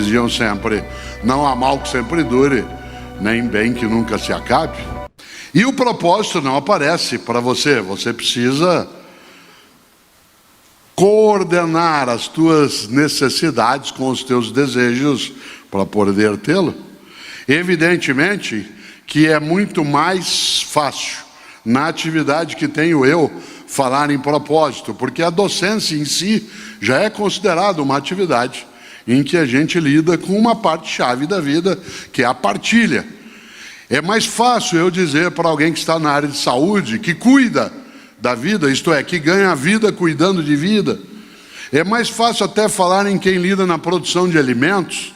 diziam sempre: não há mal que sempre dure, nem bem que nunca se acabe. E o propósito não aparece para você. Você precisa coordenar as tuas necessidades com os teus desejos para poder tê-lo. Evidentemente que é muito mais fácil na atividade que tenho eu falar em propósito, porque a docência em si já é considerada uma atividade em que a gente lida com uma parte-chave da vida, que é a partilha. É mais fácil eu dizer para alguém que está na área de saúde, que cuida da vida, isto é, que ganha a vida cuidando de vida. É mais fácil até falar em quem lida na produção de alimentos,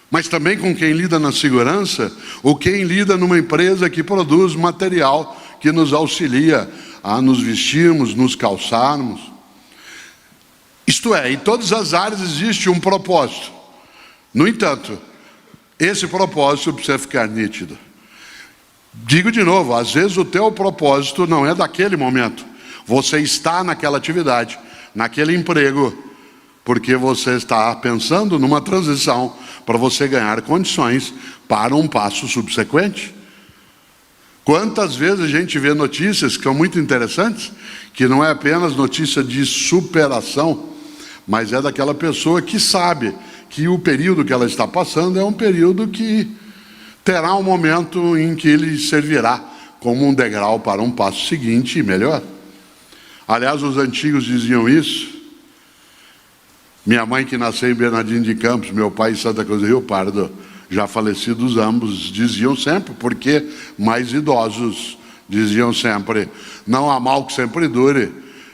mas também com quem lida na segurança, ou quem lida numa empresa que produz material que nos auxilia a nos vestirmos, nos calçarmos. Isto é, em todas as áreas existe um propósito. No entanto, esse propósito precisa ficar nítido. Digo de novo, às vezes o teu propósito não é daquele momento. Você está naquela atividade, naquele emprego, porque você está pensando numa transição para você ganhar condições para um passo subsequente. Quantas vezes a gente vê notícias que são muito interessantes, que não é apenas notícia de superação, mas é daquela pessoa que sabe que o período que ela está passando é um período que terá um momento em que ele servirá como um degrau para um passo seguinte e melhor. Aliás, os antigos diziam isso. Minha mãe, que nasceu em Bernardino de Campos, meu pai em Santa Cruz do Rio Pardo, já falecidos ambos, diziam sempre, porque mais idosos diziam sempre: não há mal que sempre dure,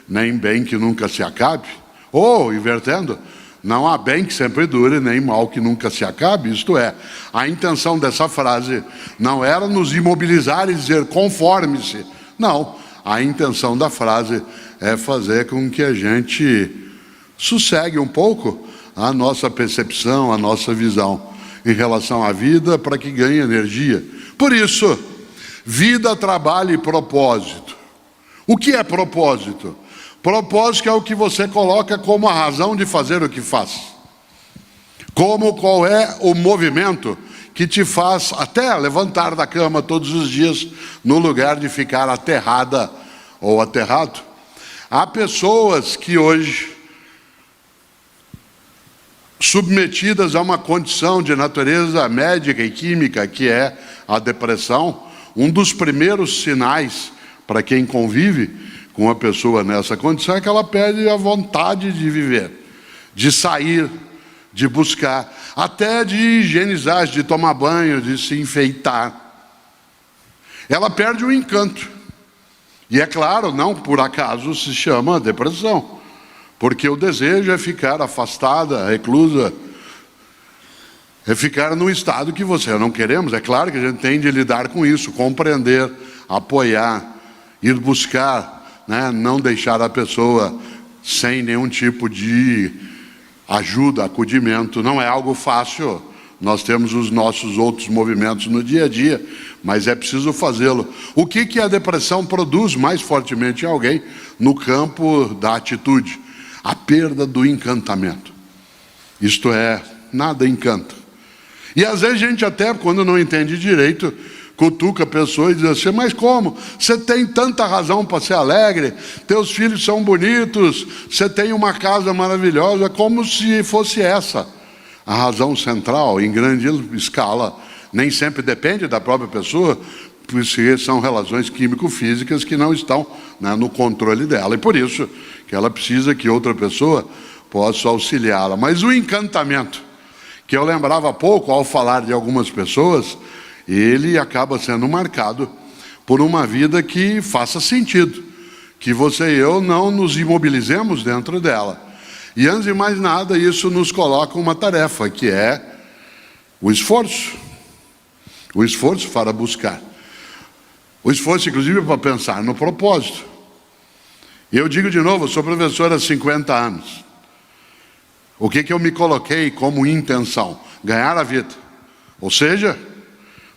nem bem que nunca se acabe. Ou, invertendo, não há bem que sempre dure, nem mal que nunca se acabe. Isto é, a intenção dessa frase não era nos imobilizar e dizer conforme-se. Não, a intenção da frase é fazer com que a gente sossegue um pouco a nossa percepção, a nossa visão em relação à vida, para que ganhe energia. Por isso, vida, trabalho e propósito. O que é propósito? Propósito é o que você coloca como a razão de fazer o que faz. Qual é o movimento que te faz até levantar da cama todos os dias, no lugar de ficar aterrada ou aterrado. Há pessoas que hoje, submetidas a uma condição de natureza médica e química, que é a depressão, um dos primeiros sinais para quem convive com uma pessoa nessa condição é que ela perde a vontade de viver, de sair, de buscar, até de higienizar, de tomar banho, de se enfeitar. Ela perde o encanto. E é claro, não por acaso se chama depressão. Porque o desejo é ficar afastada, reclusa, é ficar num estado que você não queremos. É claro que a gente tem de lidar com isso, compreender, apoiar, ir buscar, né? Não deixar a pessoa sem nenhum tipo de ajuda, acudimento. Não é algo fácil. Nós temos os nossos outros movimentos no dia a dia, mas é preciso fazê-lo. O que a depressão produz mais fortemente em alguém? No campo da atitude. A perda do encantamento. Isto é, nada encanta. E às vezes a gente até, quando não entende direito, cutuca a pessoa e diz assim: mas como? Você tem tanta razão para ser alegre, teus filhos são bonitos, você tem uma casa maravilhosa, como se fosse essa a razão central. Em grande escala, nem sempre depende da própria pessoa, porque são relações químico-físicas que não estão, né, no controle dela, e por isso que ela precisa que outra pessoa possa auxiliá-la. Mas o encantamento, que eu lembrava há pouco ao falar de algumas pessoas, ele acaba sendo marcado por uma vida que faça sentido, que você e eu não nos imobilizemos dentro dela. E antes de mais nada, isso nos coloca uma tarefa, que é o esforço para buscar. O esforço, inclusive, para pensar no propósito. E eu digo de novo, eu sou professor há 50 anos. O que eu me coloquei como intenção? Ganhar a vida. Ou seja,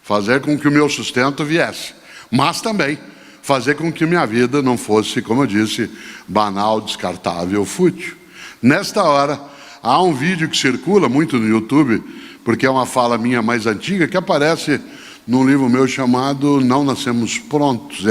fazer com que o meu sustento viesse. Mas também fazer com que minha vida não fosse, como eu disse, banal, descartável, fútil. Nesta hora, Há um vídeo que circula muito no YouTube, porque é uma fala minha mais antiga, que aparece num livro meu chamado Não Nascemos Prontos.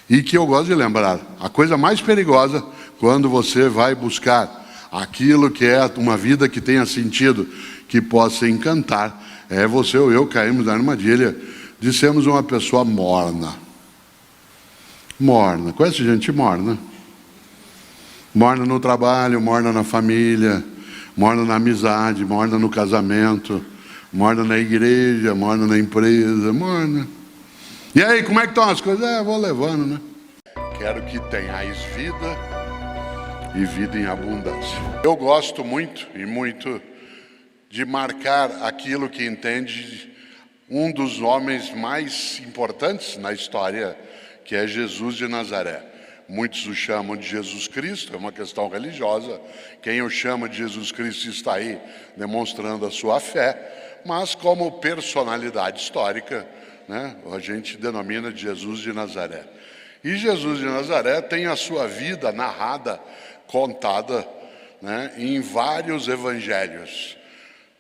E que eu gosto de lembrar. A coisa mais perigosa, quando você vai buscar aquilo que é uma vida que tenha sentido, que possa encantar, é você ou eu caímos na armadilha de sermos uma pessoa morna. Morna. Conhece gente morna? Morna no trabalho, morna na família, morna na amizade, morna no casamento, morna na igreja, morna na empresa, morna. E aí, como é que estão as coisas? Vou levando, né? Quero que tenhais vida e vida em abundância. Eu gosto muito de marcar aquilo que entende um dos homens mais importantes na história, que é Jesus de Nazaré. Muitos o chamam de Jesus Cristo, é uma questão religiosa. Quem o chama de Jesus Cristo está aí demonstrando a sua fé, mas como personalidade histórica, né, a gente denomina de Jesus de Nazaré. E Jesus de Nazaré tem a sua vida narrada, contada, né, em vários evangelhos.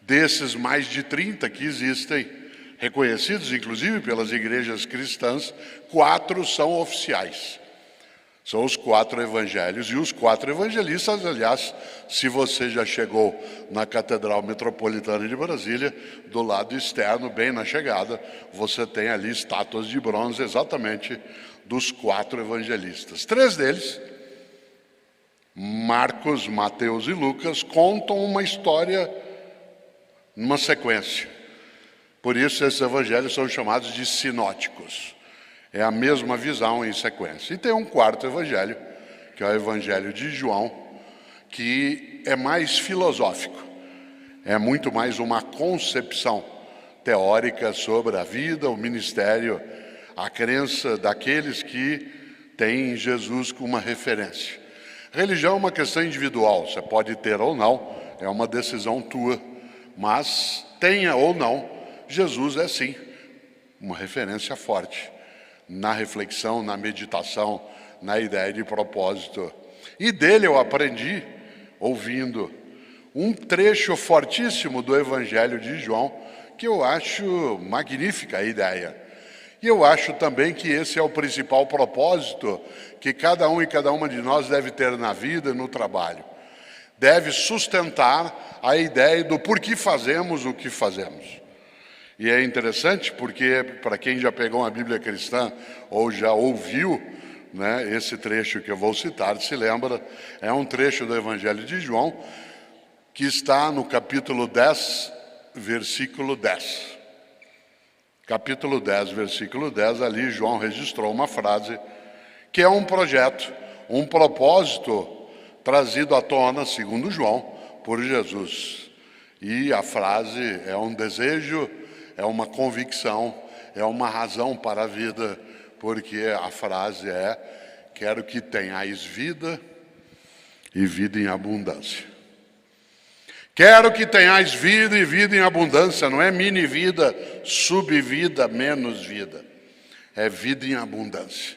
Desses mais de 30 que existem, reconhecidos inclusive pelas igrejas cristãs, 4 são oficiais. São os 4 evangelhos, e os 4 evangelistas, aliás, se você já chegou na Catedral Metropolitana de Brasília, do lado externo, bem na chegada, você tem ali estátuas de bronze exatamente dos 4 evangelistas. 3 deles, Marcos, Mateus e Lucas, contam uma história numa sequência. Por isso esses evangelhos são chamados de sinóticos. É a mesma visão em sequência. E tem um 4º evangelho, que é o evangelho de João, que é mais filosófico. É muito mais uma concepção teórica sobre a vida, o ministério, a crença daqueles que têm Jesus como uma referência. Religião é uma questão individual, você pode ter ou não, é uma decisão tua, mas tenha ou não, Jesus é sim uma referência forte na reflexão, na meditação, na ideia de propósito. E dele eu aprendi, ouvindo um trecho fortíssimo do Evangelho de João, que eu acho magnífica a ideia. E eu acho também que esse é o principal propósito que cada um e cada uma de nós deve ter na vida e no trabalho. Deve sustentar a ideia do porquê fazemos o que fazemos. E é interessante porque, para quem já pegou uma Bíblia cristã ou já ouviu, né, esse trecho que eu vou citar, se lembra, é um trecho do Evangelho de João, que está no capítulo 10, versículo 10. Capítulo 10, versículo 10, ali João registrou uma frase que é um projeto, um propósito trazido à tona, segundo João, por Jesus. E a frase é um desejo, é uma convicção, é uma razão para a vida, porque a frase é: quero que tenhais vida e vida em abundância. Quero que tenhais vida e vida em abundância, não é mini vida, subvida, menos vida. É vida em abundância.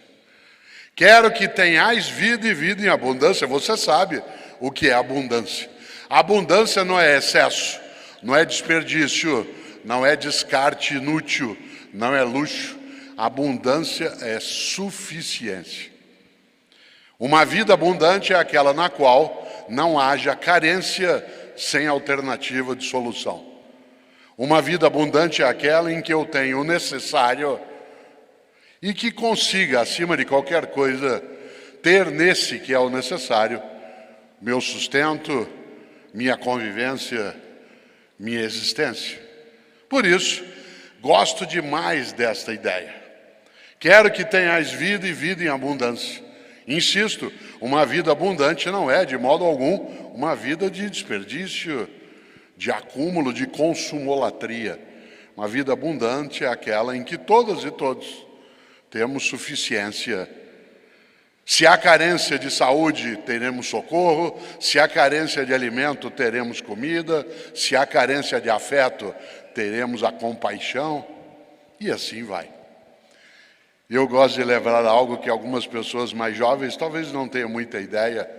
Quero que tenhais vida e vida em abundância. Você sabe o que é abundância. Abundância não é excesso, não é desperdício, não é descarte inútil, não é luxo. Abundância é suficiência. Uma vida abundante é aquela na qual não haja carência sem alternativa de solução. Uma vida abundante é aquela em que eu tenho o necessário e que consiga, acima de qualquer coisa, ter nesse que é o necessário, meu sustento, minha convivência, minha existência. Por isso, gosto demais desta ideia. Quero que tenhais vida e vida em abundância. Insisto, uma vida abundante não é, de modo algum, uma vida de desperdício, de acúmulo, de consumolatria. Uma vida abundante é aquela em que todas e todos temos suficiência. Se há carência de saúde, teremos socorro. Se há carência de alimento, teremos comida. Se há carência de afeto, teremos a compaixão. E assim vai. Eu gosto de lembrar algo que algumas pessoas mais jovens talvez não tenham muita ideia,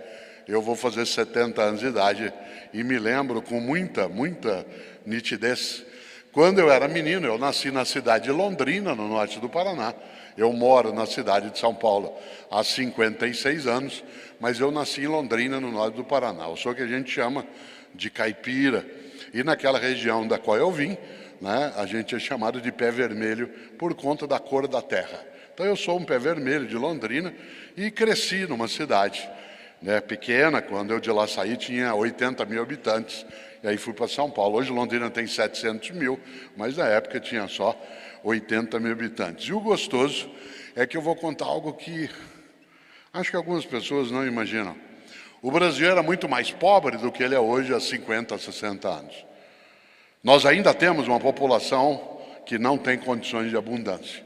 eu vou fazer 70 anos de idade e me lembro com muita nitidez. Quando eu era menino, eu nasci na cidade de Londrina, no norte do Paraná. Eu moro na cidade de São Paulo há 56 anos, mas eu nasci em Londrina, no norte do Paraná. Eu sou o que a gente chama de caipira. E naquela região da qual eu vim, né, a gente é chamado de pé vermelho por conta da cor da terra. Então eu sou um pé vermelho de Londrina e cresci numa cidade, né, pequena. Quando eu de lá saí tinha 80 mil habitantes, e aí fui para São Paulo. Hoje Londrina tem 700 mil, mas na época tinha só 80 mil habitantes. E o gostoso é que eu vou contar algo que acho que algumas pessoas não imaginam. O Brasil era muito mais pobre do que ele é hoje há 50, 60 anos. Nós ainda temos uma população que não tem condições de abundância.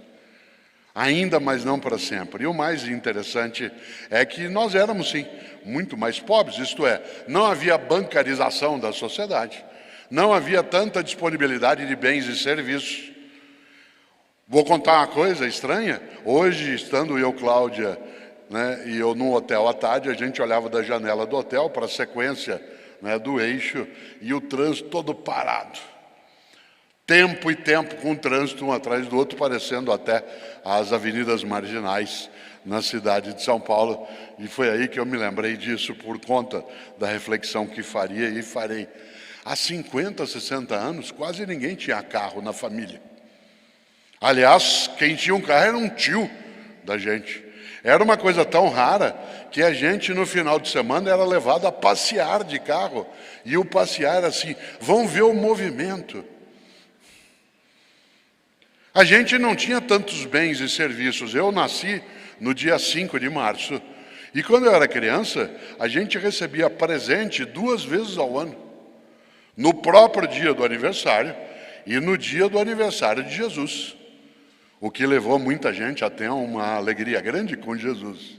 Ainda, mas não para sempre. E o mais interessante é que nós éramos, sim, muito mais pobres, isto é, não havia bancarização da sociedade, não havia tanta disponibilidade de bens e serviços. Vou contar uma coisa estranha. Hoje, estando eu, Cláudia, né, e eu num hotel à tarde, a gente olhava da janela do hotel para a sequência, né, do eixo e o trânsito todo parado. Tempo e tempo com o trânsito um atrás do outro, parecendo até as avenidas marginais na cidade de São Paulo. E foi aí que eu me lembrei disso por conta da reflexão que faria e farei. Há 50, 60 anos, quase ninguém tinha carro na família. Aliás, quem tinha um carro era um tio da gente. Era uma coisa tão rara que a gente, no final de semana, era levado a passear de carro. E o passear era assim, vão ver o movimento. A gente não tinha tantos bens e serviços. Eu nasci no dia 5 de março. E quando eu era criança, a gente recebia presente 2 vezes ao ano. No próprio dia do aniversário e no dia do aniversário de Jesus. O que levou muita gente a ter uma alegria grande com Jesus.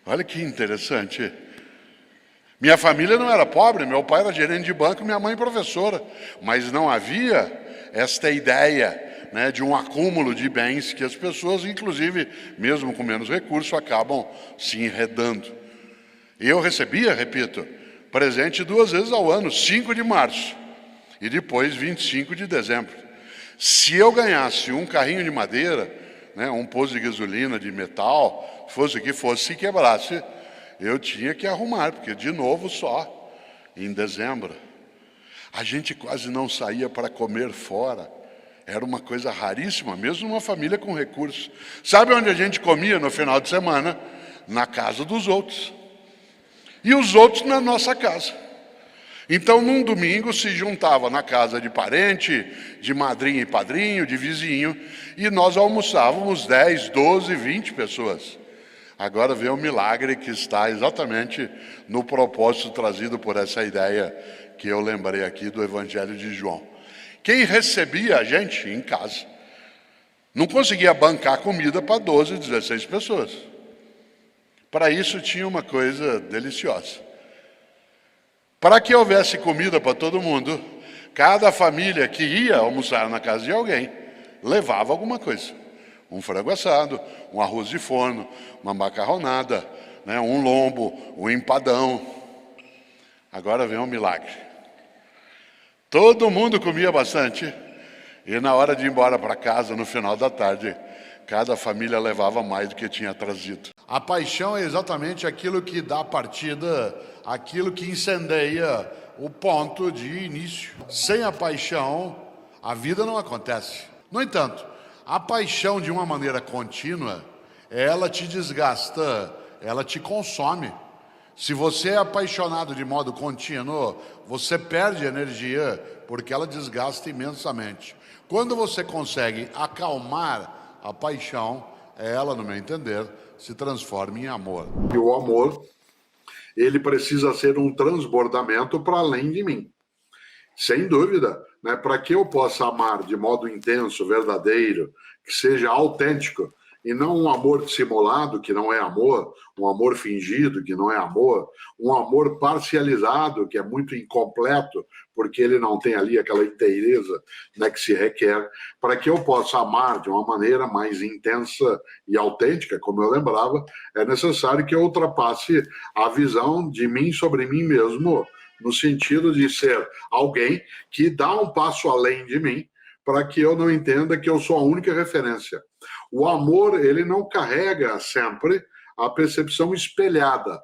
Olha que interessante. Minha família não era pobre, meu pai era gerente de banco, minha mãe professora. Mas não havia esta ideia, né, de um acúmulo de bens que as pessoas, inclusive, mesmo com menos recursos, acabam se enredando. E eu recebia, repito, presente 2 vezes ao ano, 5 de março e depois 25 de dezembro. Se eu ganhasse um carrinho de madeira, né, um poço de gasolina de metal, fosse o que fosse, se quebrasse, eu tinha que arrumar, porque de novo só em dezembro. A gente quase não saía para comer fora. Era uma coisa raríssima, mesmo numa família com recursos. Sabe onde a gente comia no final de semana? Na casa dos outros. E os outros na nossa casa. Então, num domingo, se juntava na casa de parente, de madrinha e padrinho, de vizinho, e nós almoçávamos 10, 12, 20 pessoas. Agora vem o milagre que está exatamente no propósito trazido por essa ideia que eu lembrei aqui do Evangelho de João. Quem recebia a gente em casa não conseguia bancar comida para 12, 16 pessoas. Para isso tinha uma coisa deliciosa. Para que houvesse comida para todo mundo, cada família que ia almoçar na casa de alguém levava alguma coisa. Um frango assado, um arroz de forno, uma macarronada, né, um lombo, um empadão. Agora vem um milagre. Todo mundo comia bastante e na hora de ir embora para casa, no final da tarde, cada família levava mais do que tinha trazido. A paixão é exatamente aquilo que dá partida, aquilo que incendeia o ponto de início. Sem a paixão, a vida não acontece. No entanto, a paixão de uma maneira contínua, ela te desgasta, ela te consome. Se você é apaixonado de modo contínuo, você perde energia, porque ela desgasta imensamente. Quando você consegue acalmar a paixão, ela, no meu entender, se transforma em amor. E o amor, ele precisa ser um transbordamento para além de mim. Sem dúvida, né? Para que eu possa amar de modo intenso, verdadeiro, que seja autêntico, e não um amor dissimulado, que não é amor, um amor fingido, que não é amor, um amor parcializado, que é muito incompleto, porque ele não tem ali aquela inteireza, né, que se requer, para que eu possa amar de uma maneira mais intensa e autêntica, como eu lembrava, é necessário que eu ultrapasse a visão de mim sobre mim mesmo, no sentido de ser alguém que dá um passo além de mim, para que eu não entenda que eu sou a única referência. O amor, ele não carrega sempre a percepção espelhada.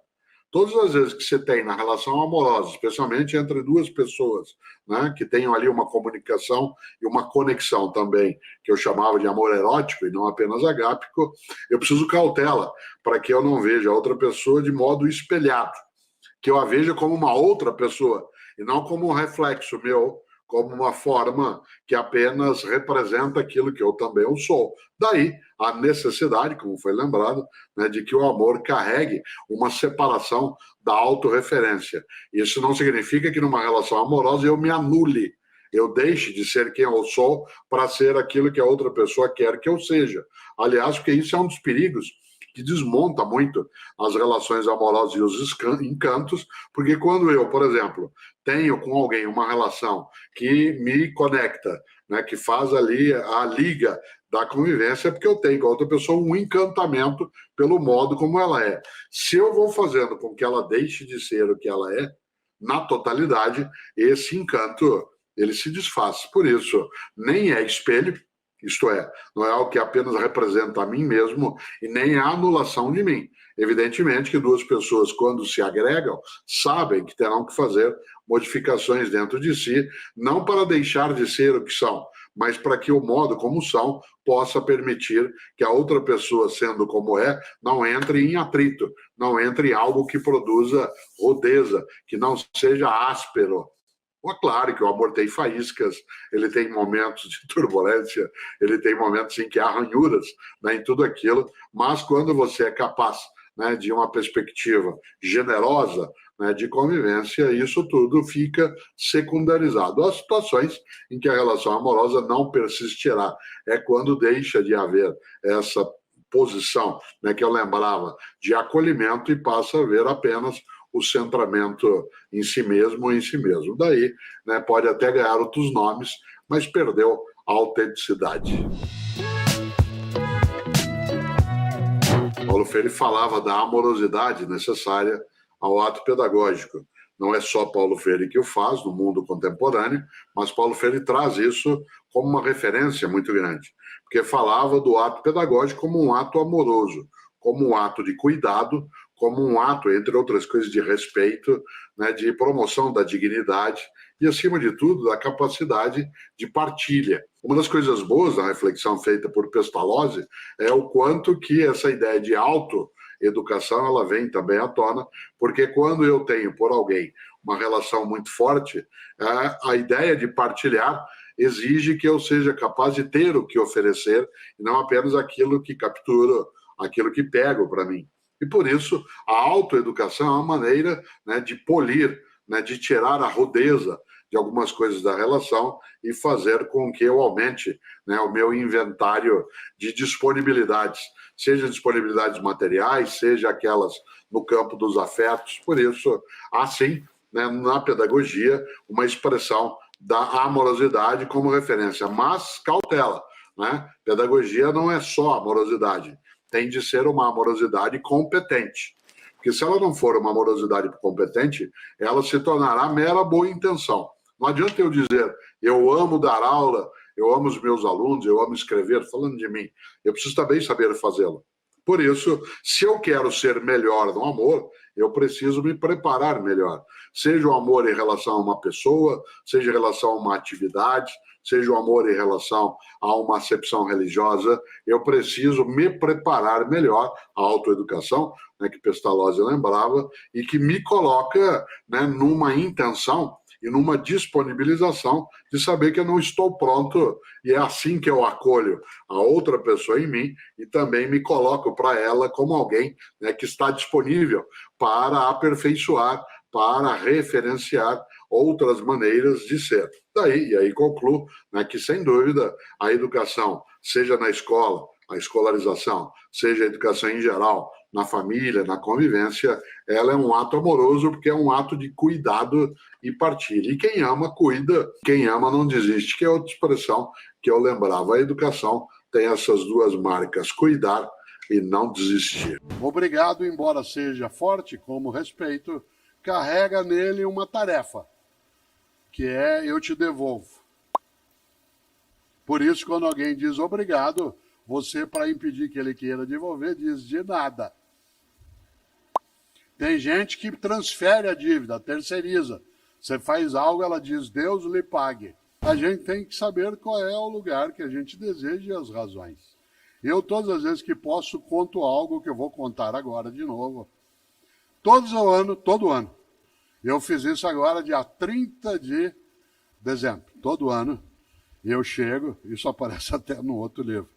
Todas as vezes que você tem na relação amorosa, especialmente entre duas pessoas, né, que tenham ali uma comunicação e uma conexão também, que eu chamava de amor erótico e não apenas agápico, eu preciso cautela para que eu não veja a outra pessoa de modo espelhado, que eu a veja como uma outra pessoa e não como um reflexo meu, como uma forma que apenas representa aquilo que eu também sou. Daí a necessidade, como foi lembrado, né, de que o amor carregue uma separação da autorreferência. Isso não significa que numa relação amorosa eu me anule, eu deixe de ser quem eu sou para ser aquilo que a outra pessoa quer que eu seja. Aliás, porque isso é um dos perigos que desmonta muito as relações amorosas e os encantos, porque quando eu, por exemplo, tenho com alguém uma relação que me conecta, né, que faz ali a liga da convivência, é porque eu tenho com a outra pessoa um encantamento pelo modo como ela é. Se eu vou fazendo com que ela deixe de ser o que ela é, na totalidade, esse encanto ele se desfaz. Por isso, nem é espelho, isto é, não é algo que apenas representa a mim mesmo e nem a anulação de mim. Evidentemente que duas pessoas, quando se agregam, sabem que terão que fazer modificações dentro de si, não para deixar de ser o que são, mas para que o modo como são possa permitir que a outra pessoa, sendo como é, não entre em atrito, não entre em algo que produza rudeza, que não seja áspero. Claro que o amor tem faíscas, ele tem momentos de turbulência, ele tem momentos em que há ranhuras, né, em tudo aquilo, mas quando você é capaz, né, de uma perspectiva generosa, né, de convivência, isso tudo fica secundarizado. Há situações em que a relação amorosa não persistirá, é quando deixa de haver essa posição, né, que eu lembrava, de acolhimento e passa a haver apenas o centramento em si mesmo ou em si mesmo. Daí, né, pode até ganhar outros nomes, mas perdeu a autenticidade. Paulo Freire falava da amorosidade necessária ao ato pedagógico. Não é só Paulo Freire que o faz no mundo contemporâneo, mas Paulo Freire traz isso como uma referência muito grande, porque falava do ato pedagógico como um ato amoroso, como um ato de cuidado, como um ato, entre outras coisas, de respeito, né, de promoção da dignidade e, acima de tudo, da capacidade de partilha. Uma das coisas boas da reflexão feita por Pestalozzi é o quanto que essa ideia de autoeducação ela vem também à tona, porque quando eu tenho por alguém uma relação muito forte, a ideia de partilhar exige que eu seja capaz de ter o que oferecer e não apenas aquilo que capturo, aquilo que pego para mim. E por isso a autoeducação é uma maneira, né, de polir, né, de tirar a rudeza de algumas coisas da relação e fazer com que eu aumente, né, o meu inventário de disponibilidades, seja disponibilidades materiais, seja aquelas no campo dos afetos. Por isso, há sim, né, na pedagogia, uma expressão da amorosidade como referência, mas cautela, né? Pedagogia não é só amorosidade, tem de ser uma amorosidade competente. Porque se ela não for uma amorosidade competente, ela se tornará mera boa intenção. Não adianta eu dizer, eu amo dar aula, eu amo os meus alunos, eu amo escrever, falando de mim. Eu preciso também saber fazê-lo. Por isso, se eu quero ser melhor no amor, eu preciso me preparar melhor. Seja o amor em relação a uma pessoa, seja em relação a uma atividade, seja o amor em relação a uma acepção religiosa, eu preciso me preparar melhor, a autoeducação, né, que Pestalozzi lembrava, e que me coloca, né, numa intenção e numa disponibilização de saber que eu não estou pronto e é assim que eu acolho a outra pessoa em mim e também me coloco para ela como alguém, né, que está disponível para aperfeiçoar, para referenciar outras maneiras de ser. Daí, e aí concluo, né, que sem dúvida a educação, seja na escola, a escolarização, seja a educação em geral, na família, na convivência, ela é um ato amoroso porque é um ato de cuidado e partilha. E quem ama, cuida. Quem ama, não desiste, que é outra expressão que eu lembrava. A educação tem essas duas marcas, cuidar e não desistir. Obrigado, embora seja forte como respeito, carrega nele uma tarefa, que é eu te devolvo. Por isso, quando alguém diz obrigado, você, para impedir que ele queira devolver, diz de nada. Tem gente que transfere a dívida, terceiriza. Você faz algo, ela diz, Deus lhe pague. A gente tem que saber qual é o lugar que a gente deseja e as razões. Eu, todas as vezes que posso, conto algo que eu vou contar agora de novo. Todo ano. Eu fiz isso agora, dia 30 de dezembro. Todo ano, eu chego, isso aparece até no outro livro,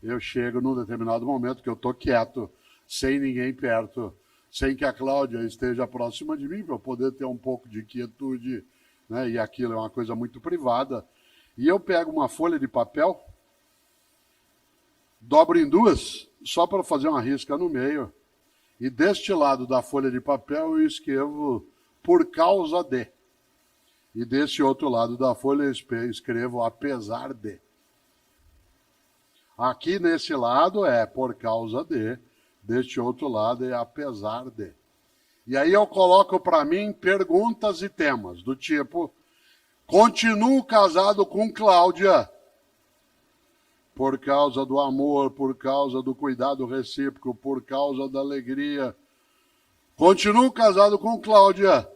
eu chego num determinado momento que eu estou quieto, sem ninguém perto, sem que a Cláudia esteja próxima de mim, para eu poder ter um pouco de quietude, né? E aquilo é uma coisa muito privada. E eu pego uma folha de papel, dobro em duas, só para fazer uma risca no meio, e deste lado da folha de papel eu escrevo por causa de. E desse outro lado da folha eu escrevo apesar de. Aqui nesse lado é por causa de, deste outro lado é apesar de. E aí eu coloco para mim perguntas e temas, do tipo, continuo casado com Cláudia, por causa do amor, por causa do cuidado recíproco, por causa da alegria. Continuo casado com Cláudia,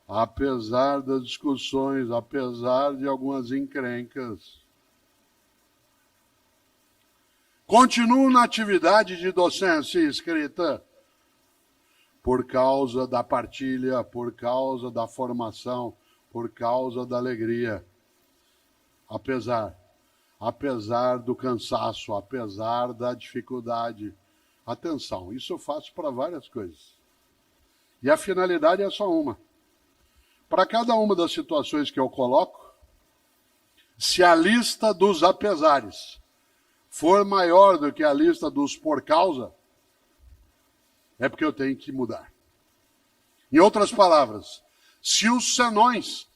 apesar das discussões, apesar de algumas encrencas. Continuo na atividade de docência e escrita, por causa da partilha, por causa da formação, por causa da alegria. Apesar do cansaço, apesar da dificuldade. Atenção, isso eu faço para várias coisas. E a finalidade é só uma. Para cada uma das situações que eu coloco, se a lista dos apesares for maior do que a lista dos por causa, é porque eu tenho que mudar. Em outras palavras, se os senões,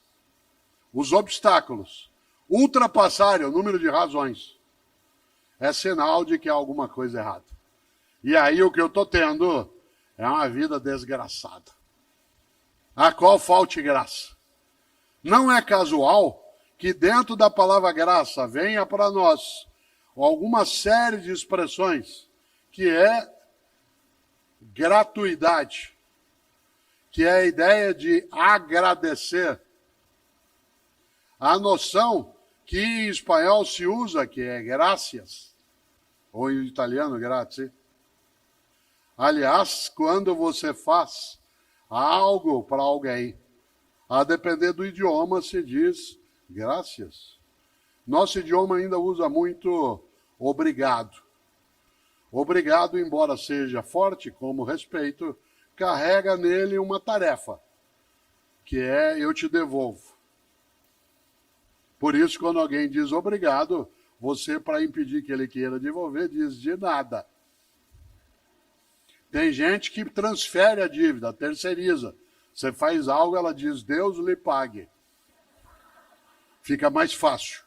os obstáculos, ultrapassarem o número de razões, é sinal de que há alguma coisa errada. E aí o que eu estou tendo é uma vida desgraçada, a qual falte graça. Não é casual que dentro da palavra graça venha para nós alguma série de expressões que é gratuidade, que é a ideia de agradecer. A noção que em espanhol se usa, que é gracias, ou em italiano grazie. Aliás, quando você faz algo para alguém, a depender do idioma se diz gracias. Nosso idioma ainda usa muito obrigado. Obrigado, embora seja forte como respeito, carrega nele uma tarefa, que é eu te devolvo. Por isso, quando alguém diz obrigado, você, para impedir que ele queira devolver, diz de nada. Tem gente que transfere a dívida, terceiriza. Você faz algo, ela diz, Deus lhe pague. Fica mais fácil.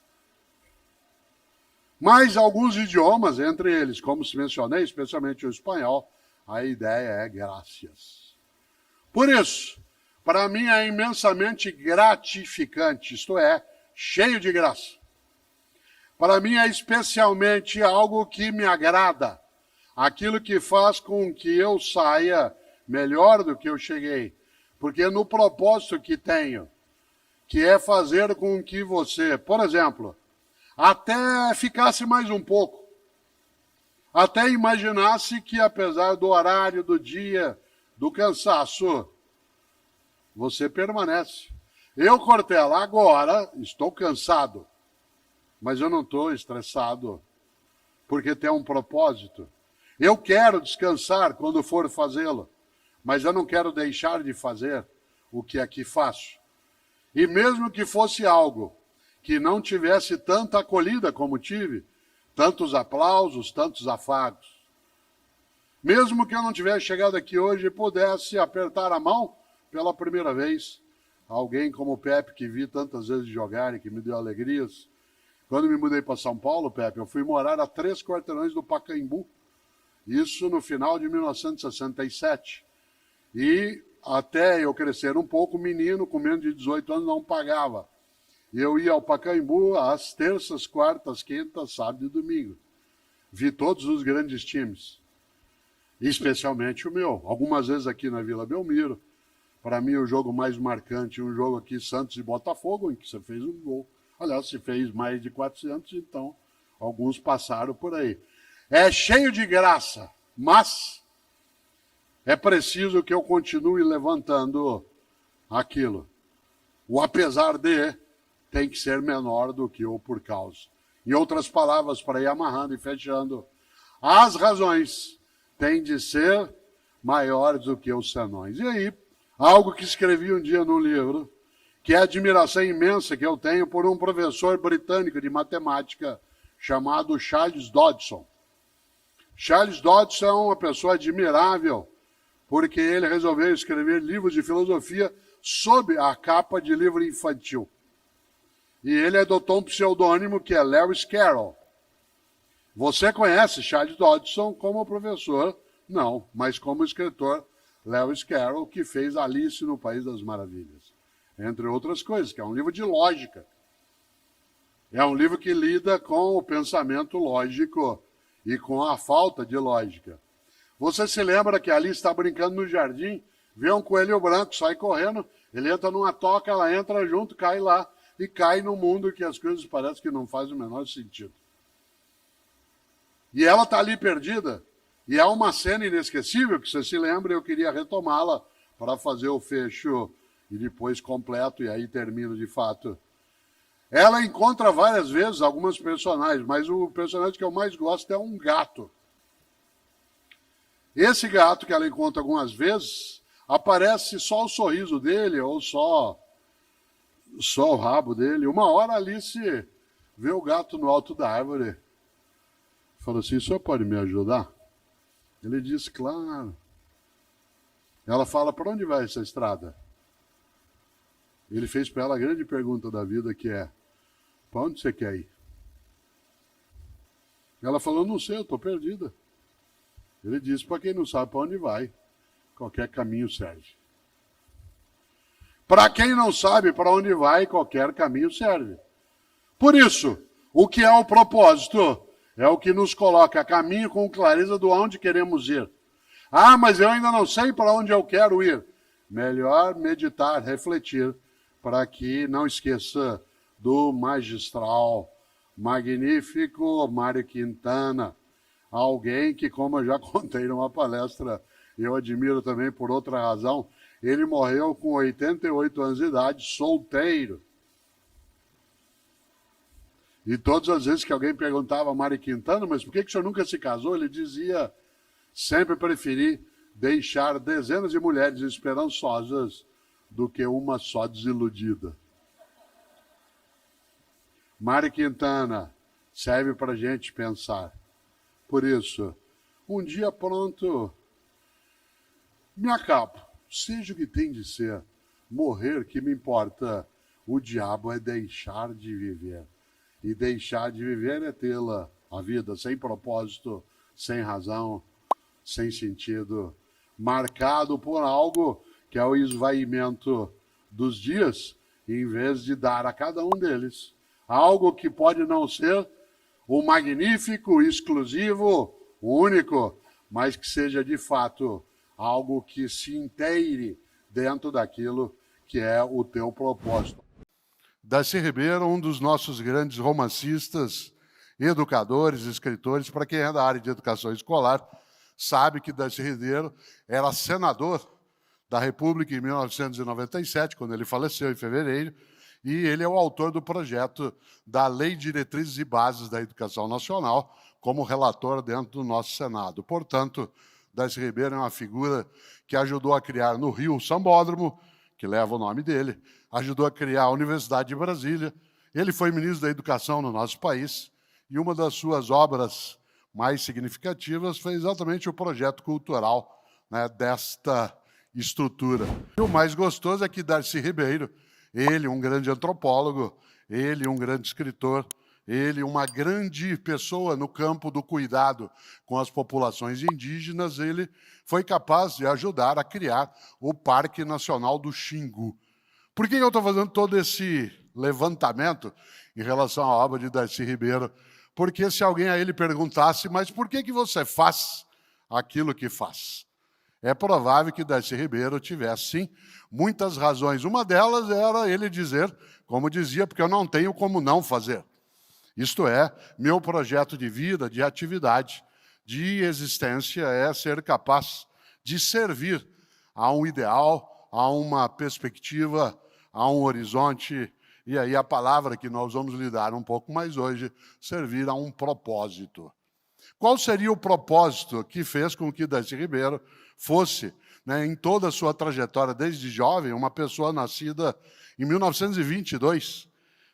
Mas alguns idiomas, entre eles, como se mencionei, especialmente o espanhol, a ideia é gracias. Por isso, para mim é imensamente gratificante, isto é, cheio de graça. Para mim é especialmente algo que me agrada, aquilo que faz com que eu saia melhor do que eu cheguei, porque no propósito que tenho, que é fazer com que você, por exemplo, até ficasse mais um pouco, até imaginasse que apesar do horário, do dia, do cansaço, você permanece. Eu, Cortella, agora estou cansado, mas eu não estou estressado, porque tem um propósito. Eu quero descansar quando for fazê-lo, mas eu não quero deixar de fazer o que aqui faço. E mesmo que fosse algo que não tivesse tanta acolhida como tive, tantos aplausos, tantos afagos. Mesmo que eu não tivesse chegado aqui hoje e pudesse apertar a mão pela primeira vez, alguém como o Pepe, que vi tantas vezes jogar e que me deu alegrias. Quando me mudei para São Paulo, Pepe, eu fui morar a 3 quarteirões do Pacaembu, isso no final de 1967. E até eu crescer um pouco, menino com menos de 18 anos não pagava. Eu ia ao Pacaembu às terças, quartas, quintas, sábado e domingo. Vi todos os grandes times, especialmente o meu. Algumas vezes aqui na Vila Belmiro. Para mim, o jogo mais marcante, um jogo aqui, Santos e Botafogo, em que você fez um gol. Aliás, se fez mais de 400, então alguns passaram por aí. É cheio de graça, mas é preciso que eu continue levantando aquilo. O apesar de tem que ser menor do que o por causa. Em outras palavras, para ir amarrando e fechando, as razões têm de ser maiores do que os senões. E aí, algo que escrevi um dia no livro, que é a admiração imensa que eu tenho por um professor britânico de matemática chamado Charles Dodson. Charles Dodson é uma pessoa admirável, porque ele resolveu escrever livros de filosofia sob a capa de livro infantil. E ele adotou um pseudônimo que é Lewis Carroll. Você conhece Charles Dodson como professor? Não, mas como escritor, Lewis Carroll, que fez Alice no País das Maravilhas, entre outras coisas, que é um livro de lógica. É um livro que lida com o pensamento lógico e com a falta de lógica. Você se lembra que Alice está brincando no jardim, vê um coelho branco, sai correndo, ele entra numa toca, ela entra junto, cai lá, e cai no mundo que as coisas parecem que não fazem o menor sentido. E ela está ali perdida, e é uma cena inesquecível, que você se lembra, eu queria retomá-la para fazer o fecho e depois completo, e aí termino de fato. Ela encontra várias vezes algumas personagens, mas o personagem que eu mais gosto é um gato. Esse gato que ela encontra algumas vezes, aparece só o sorriso dele, ou só o rabo dele. Uma hora Alice vê o gato no alto da árvore. Fala assim, o senhor pode me ajudar? Ele diz, claro. Ela fala, para onde vai essa estrada? Ele fez para ela a grande pergunta da vida, que é, para onde você quer ir? Ela falou, não sei, eu estou perdida. Ele disse, para quem não sabe para onde vai, qualquer caminho serve. Para quem não sabe para onde vai, qualquer caminho serve. Por isso, o que é o propósito? É o que nos coloca a caminho com clareza do onde queremos ir. Ah, mas eu ainda não sei para onde eu quero ir. Melhor meditar, refletir, para que não esqueça do magistral, magnífico Mário Quintana, alguém que, como eu já contei numa palestra, eu admiro também por outra razão, ele morreu com 88 anos de idade, solteiro. E todas as vezes que alguém perguntava a Mário Quintana, mas por que o senhor nunca se casou? Ele dizia, sempre preferi deixar dezenas de mulheres esperançosas do que uma só desiludida. Mário Quintana serve para a gente pensar. Por isso, um dia pronto, me acabo. Seja o que tem de ser, morrer que me importa. O diabo é deixar de viver. E deixar de viver é tê-la, a vida, sem propósito, sem razão, sem sentido, marcado por algo que é o esvaimento dos dias, em vez de dar a cada um deles algo que pode não ser o magnífico, exclusivo, único, mas que seja de fato algo que se inteire dentro daquilo que é o teu propósito. Darcy Ribeiro, um dos nossos grandes romancistas, educadores, escritores, para quem é da área de educação escolar, sabe que Darcy Ribeiro era senador da República em 1997, quando ele faleceu em fevereiro, e ele é o autor do projeto da Lei de Diretrizes e Bases da Educação Nacional, como relator dentro do nosso Senado. Portanto, Darcy Ribeiro é uma figura que ajudou a criar no Rio o Sambódromo, que leva o nome dele, ajudou a criar a Universidade de Brasília. Ele foi ministro da Educação no nosso país e uma das suas obras mais significativas foi exatamente o projeto cultural, né, desta estrutura. E o mais gostoso é que Darcy Ribeiro, ele, um grande antropólogo, ele, um grande escritor, ele, uma grande pessoa no campo do cuidado com as populações indígenas, ele foi capaz de ajudar a criar o Parque Nacional do Xingu. Por que eu estou fazendo todo esse levantamento em relação à obra de Darcy Ribeiro? Porque se alguém a ele perguntasse, mas por que você faz aquilo que faz? É provável que Darcy Ribeiro tivesse, sim, muitas razões. Uma delas era ele dizer, como dizia, porque eu não tenho como não fazer. Isto é, meu projeto de vida, de atividade, de existência é ser capaz de servir a um ideal, a uma perspectiva, a um horizonte, e aí a palavra que nós vamos lidar um pouco mais hoje, servir a um propósito. Qual seria o propósito que fez com que Darcy Ribeiro fosse, né, em toda a sua trajetória desde jovem, uma pessoa nascida em 1922,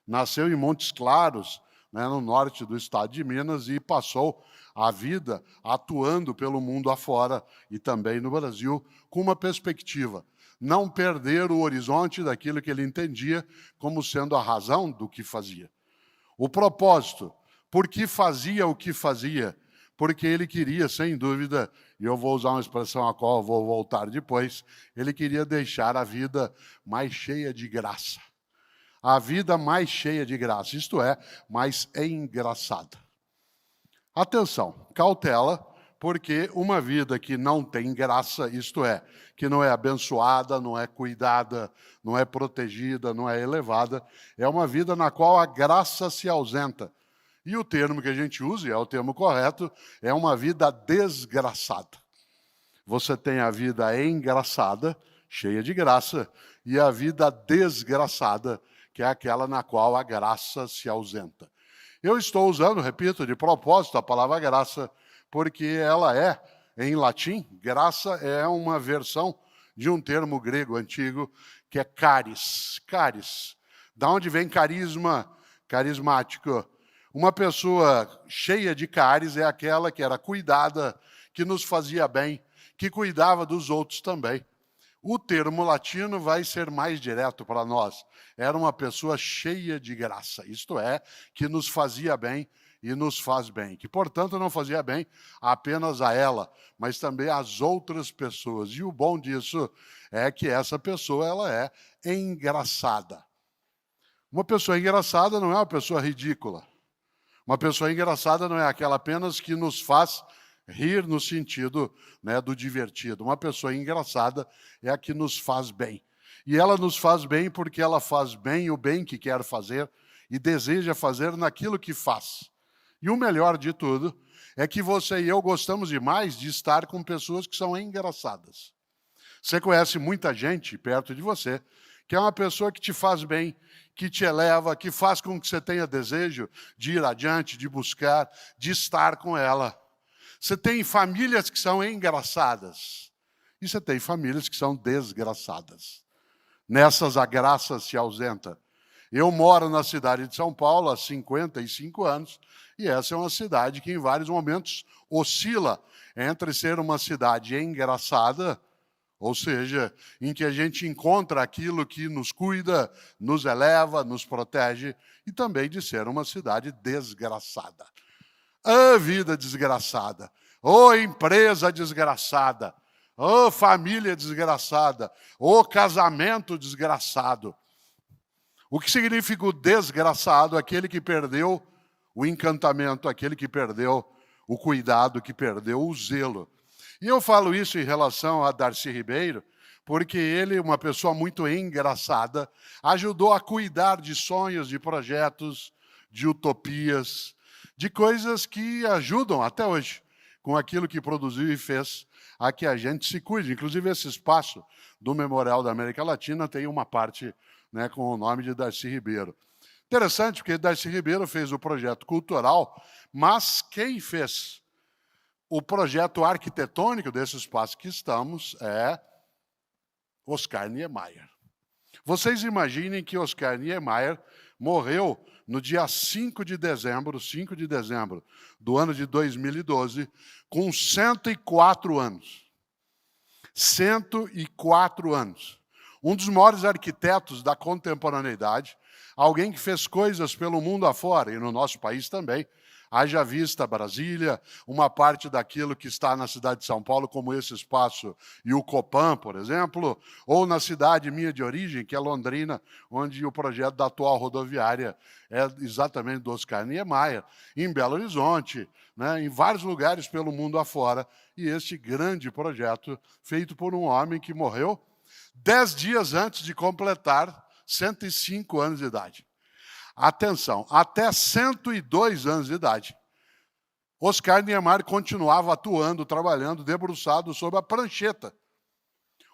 nasceu em Montes Claros, né, no norte do estado de Minas, e passou a vida atuando pelo mundo afora e também no Brasil, com uma perspectiva: não perder o horizonte daquilo que ele entendia como sendo a razão do que fazia. O propósito, por que fazia o que fazia? Porque ele queria, sem dúvida, e eu vou usar uma expressão a qual eu vou voltar depois, ele queria deixar a vida mais cheia de graça. A vida mais cheia de graça, isto é, mais engraçada. Atenção, cautela, porque uma vida que não tem graça, isto é, que não é abençoada, não é cuidada, não é protegida, não é elevada, é uma vida na qual a graça se ausenta. E o termo que a gente usa, e é o termo correto, é uma vida desgraçada. Você tem a vida engraçada, cheia de graça, e a vida desgraçada, que é aquela na qual a graça se ausenta. Eu estou usando, repito, de propósito a palavra graça, porque ela é, em latim, graça é uma versão de um termo grego antigo, que é caris. Caris. Da onde vem carisma, carismático? Uma pessoa cheia de caris é aquela que era cuidada, que nos fazia bem, que cuidava dos outros também. O termo latino vai ser mais direto para nós. Era uma pessoa cheia de graça, isto é, que nos fazia bem e nos faz bem. Que, portanto, não fazia bem apenas a ela, mas também às outras pessoas. E o bom disso é que essa pessoa ela é engraçada. Uma pessoa engraçada não é uma pessoa ridícula. Uma pessoa engraçada não é aquela apenas que nos faz rir no sentido, né, do divertido. Uma pessoa engraçada é a que nos faz bem. E ela nos faz bem porque ela faz bem o bem que quer fazer e deseja fazer naquilo que faz. E o melhor de tudo é que você e eu gostamos demais de estar com pessoas que são engraçadas. Você conhece muita gente perto de você que é uma pessoa que te faz bem, que te eleva, que faz com que você tenha desejo de ir adiante, de buscar, de estar com ela. Você tem famílias que são engraçadas e você tem famílias que são desgraçadas. Nessas a graça se ausenta. Eu moro na cidade de São Paulo há 55 anos e essa é uma cidade que em vários momentos oscila entre ser uma cidade engraçada, ou seja, em que a gente encontra aquilo que nos cuida, nos eleva, nos protege, e também de ser uma cidade desgraçada. Ô vida desgraçada, ô empresa desgraçada, ô família desgraçada, ô casamento desgraçado. O que significa o desgraçado? Aquele que perdeu o encantamento, aquele que perdeu o cuidado, que perdeu o zelo. E eu falo isso em relação a Darcy Ribeiro, porque ele, uma pessoa muito engraçada, ajudou a cuidar de sonhos, de projetos, de utopias, de coisas que ajudam até hoje, com aquilo que produziu e fez, a que a gente se cuide. Inclusive, esse espaço do Memorial da América Latina tem uma parte, né, com o nome de Darcy Ribeiro. Interessante, porque Darcy Ribeiro fez o projeto cultural, mas quem fez o projeto arquitetônico desse espaço que estamos é Oscar Niemeyer. Vocês imaginem que Oscar Niemeyer morreu no dia 5 de dezembro do ano de 2012, com 104 anos. 104 anos. Um dos maiores arquitetos da contemporaneidade, alguém que fez coisas pelo mundo afora e no nosso país também. Haja vista Brasília, uma parte daquilo que está na cidade de São Paulo, como esse espaço e o Copan, por exemplo, ou na cidade minha de origem, que é Londrina, onde o projeto da atual rodoviária é exatamente do Oscar Niemeyer, em Belo Horizonte, né, em vários lugares pelo mundo afora, e este grande projeto feito por um homem que morreu 10 dias antes de completar 105 anos de idade. Atenção, até 102 anos de idade, Oscar Niemeyer continuava atuando, trabalhando, debruçado sobre a prancheta.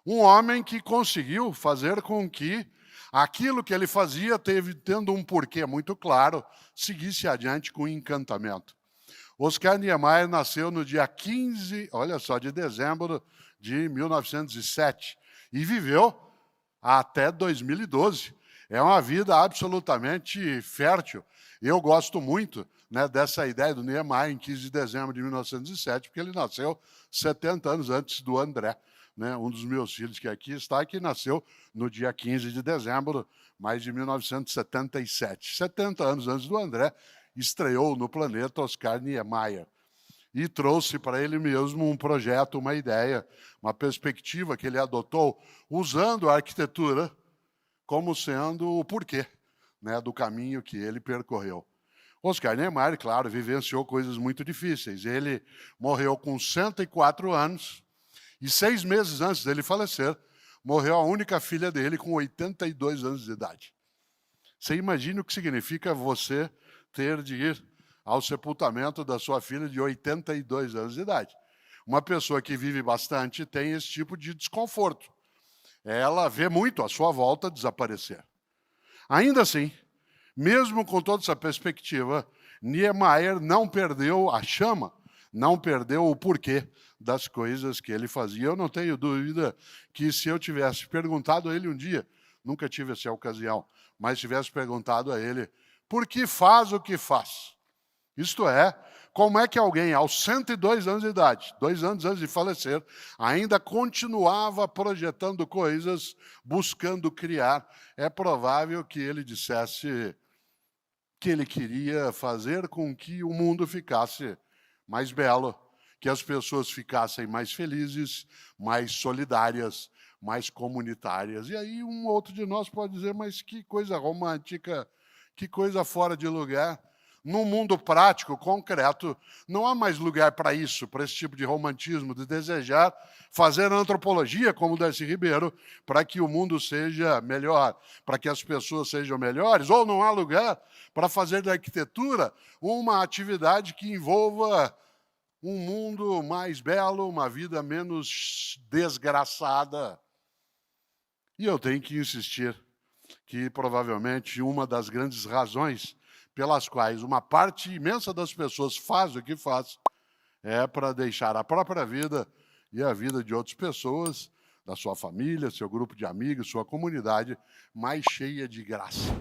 Um homem que conseguiu fazer com que aquilo que ele fazia, tendo um porquê muito claro, seguisse adiante com encantamento. Oscar Niemeyer nasceu no dia 15, olha só, de dezembro de 1907 e viveu até 2012. É uma vida absolutamente fértil. Eu gosto muito, né, dessa ideia do Niemeyer em 15 de dezembro de 1907, porque ele nasceu 70 anos antes do André, né, um dos meus filhos que aqui está, que nasceu no dia 15 de dezembro, mas de 1977. 70 anos antes do André, estreou no planeta Oscar Niemeyer. E trouxe para ele mesmo um projeto, uma ideia, uma perspectiva que ele adotou, usando a arquitetura como sendo o porquê, né, do caminho que ele percorreu. Oscar Niemeyer, claro, vivenciou coisas muito difíceis. Ele morreu com 104 anos e 6 meses antes dele falecer, morreu a única filha dele com 82 anos de idade. Você imagina o que significa você ter de ir ao sepultamento da sua filha de 82 anos de idade. Uma pessoa que vive bastante tem esse tipo de desconforto. Ela vê muito a sua volta desaparecer. Ainda assim, mesmo com toda essa perspectiva, Niemeyer não perdeu a chama, não perdeu o porquê das coisas que ele fazia. Eu não tenho dúvida que se eu tivesse perguntado a ele um dia, nunca tive essa ocasião, mas tivesse perguntado a ele, por que faz o que faz? Isto é, como é que alguém aos 102 anos de idade, 2 anos antes de falecer, ainda continuava projetando coisas, buscando criar? É provável que ele dissesse que ele queria fazer com que o mundo ficasse mais belo, que as pessoas ficassem mais felizes, mais solidárias, mais comunitárias. E aí um outro de nós pode dizer, mas que coisa romântica, que coisa fora de lugar. No mundo prático, concreto, não há mais lugar para isso, para esse tipo de romantismo, de desejar fazer antropologia, como Darcy Ribeiro, para que o mundo seja melhor, para que as pessoas sejam melhores, ou não há lugar para fazer da arquitetura uma atividade que envolva um mundo mais belo, uma vida menos desgraçada. E eu tenho que insistir que, provavelmente, uma das grandes razões pelas quais uma parte imensa das pessoas faz o que faz, é para deixar a própria vida e a vida de outras pessoas, da sua família, seu grupo de amigos, sua comunidade, mais cheia de graça.